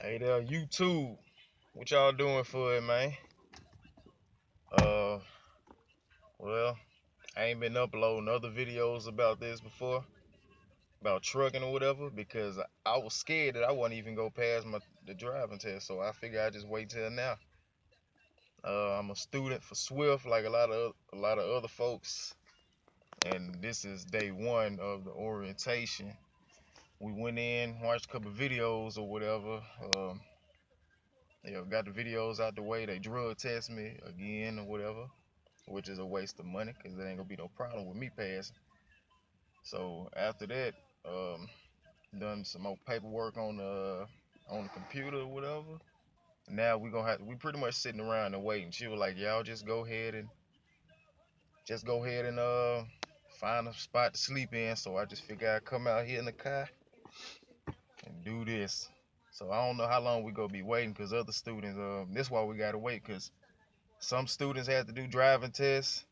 Hey there, YouTube. What y'all doing for it, man? Uh, well, I ain't been uploading other videos about this before, about trucking or whatever, because I was scared that I wouldn't even go past the driving test. So I figured I'd just wait till now. I'm a student for Swift, like a lot of other folks, and this is day one of the orientation. We went in, watched a couple videos or whatever. Got the videos out the way. They drug test me again or whatever, which is a waste of money because there ain't gonna be no problem with me passing. So after that, um, done some more paperwork on the computer or whatever. Now we pretty much sitting around and waiting. She was like, y'all just go ahead and find a spot to sleep in. So I just figured I'd come out here in the car and do this. So I don't know how long we gonna be waiting because other students, this why we gotta wait because some students had to do driving tests.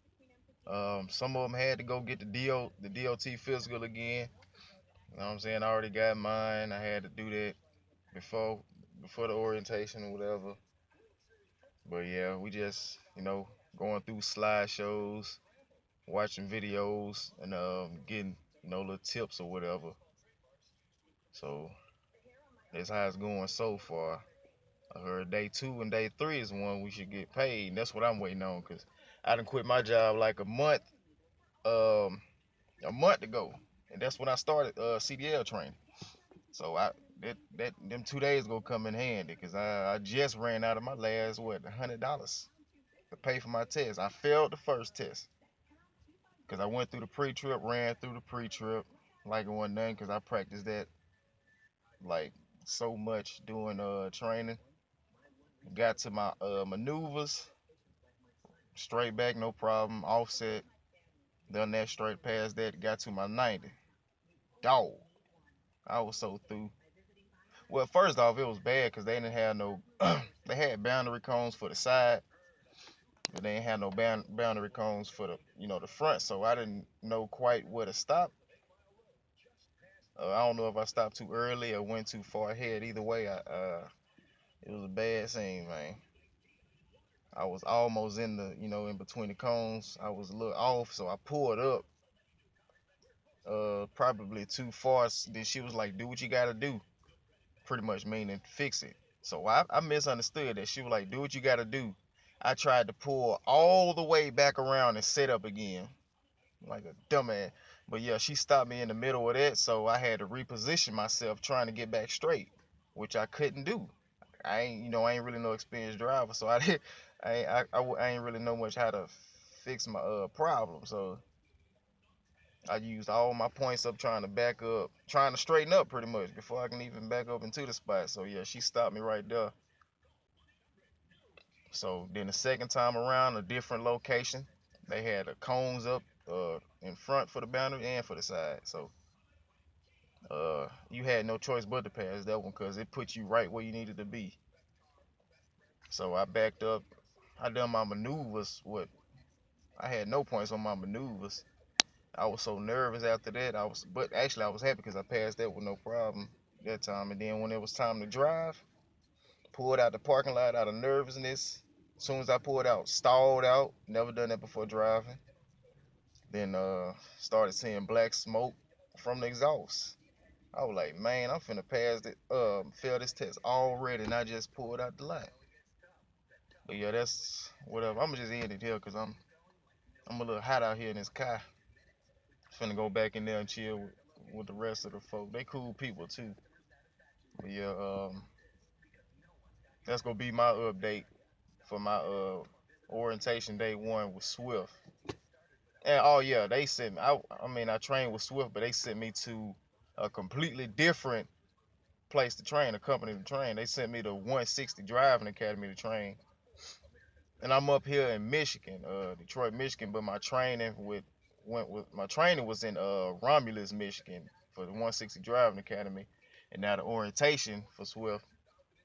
Some of them had to go get the DOT physical again. You know what I'm saying? I already got mine. I had to do that before before the orientation or whatever. But yeah, we just going through slideshows, watching videos, and getting little tips or whatever. So that's how it's going so far. I heard day two and day three is one we should get paid. And that's what I'm waiting on because I done quit my job like um, a month ago, and that's when I started CDL training. So that them 2 days gonna come in handy because I just ran out of my last $100 to pay for my test. I failed the first test because I went through the pre-trip, ran through the pre-trip like it wasn't nothing because I practiced that like so much doing training. Got to my maneuvers, straight back, no problem. Offset, done that straight past that. Got to my 90. Dog, I was so through. Well, first off, it was bad because they didn't have no. They had boundary cones for the side, but they didn't have no boundary cones for the front. So I didn't know quite where to stop. I don't know if I stopped too early or went too far ahead. Either way, it was a bad scene, man. I was almost in between the cones. I was a little off, so I pulled up, probably too far. Then she was like, "Do what you gotta do," pretty much meaning fix it. So I misunderstood that. She was like, "Do what you gotta do." I tried to pull all the way back around and set up again, like a dumbass. But yeah, she stopped me in the middle of that, so I had to reposition myself trying to get back straight, which I couldn't do. I ain't really no experienced driver, so I did, I ain't really know much how to fix my problem. So I used all my points up trying to back up, trying to straighten up pretty much before I can even back up into the spot. So yeah, she stopped me right there. So then the second time around, a different location, they had the cones up in front for the boundary and for the side. So you had no choice but to pass that one because it put you right where you needed to be. So I backed up. I done my maneuvers. I had no points on my maneuvers. I was so nervous after that. But actually I was happy because I passed that with no problem that time. And then when it was time to drive, pulled out the parking lot out of nervousness. As soon as I pulled out, stalled out. Never done that before driving. Then started seeing black smoke from the exhaust. I was like, man, I'm finna fail this test already, and I just pulled out the light. But yeah, that's whatever. I'ma just end it here because I'm a little hot out here in this car. Finna go back in there and chill with the rest of the folk. They cool people too. But yeah, that's gonna be my update for my orientation day one with Swift. And oh yeah, they sent me. I trained with Swift, but they sent me to a completely different place to train, a company to train. They sent me to 160 Driving Academy to train, and I'm up here in Michigan, Detroit, Michigan. But my training was in Romulus, Michigan, for the 160 Driving Academy, and now the orientation for Swift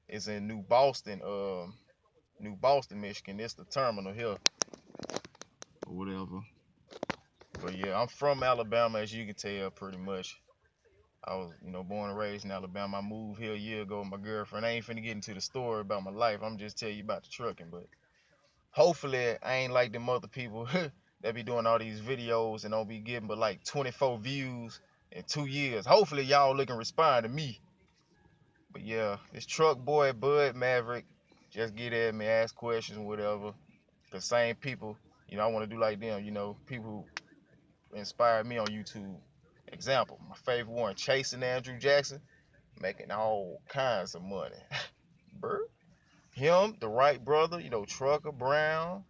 is in New Boston, Michigan. It's the terminal here or whatever. But yeah, I'm from Alabama, as you can tell, pretty much. I was, born and raised in Alabama. I moved here a year ago with my girlfriend. I ain't finna get into the story about my life. I'm just tell you about the trucking. But hopefully, I ain't like them other people that be doing all these videos and don't be getting but like 24 views in 2 years. Hopefully, y'all looking respond to me. But yeah, this truck boy Bud-Maverick, just get at me, ask questions, whatever. The same people, I want to do like them. People who inspired me on YouTube. Example, my favorite one, Chasing Andrew Jackson, making all kinds of money. Bert, him, the Wright brother, Trucker Brown,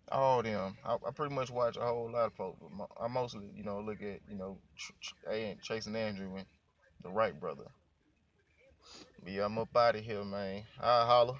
all them. I pretty much watch a whole lot of folks. But I mostly, look at, Chasing Andrew and the Wright brother. But yeah, I'm up out of here, man. I holler.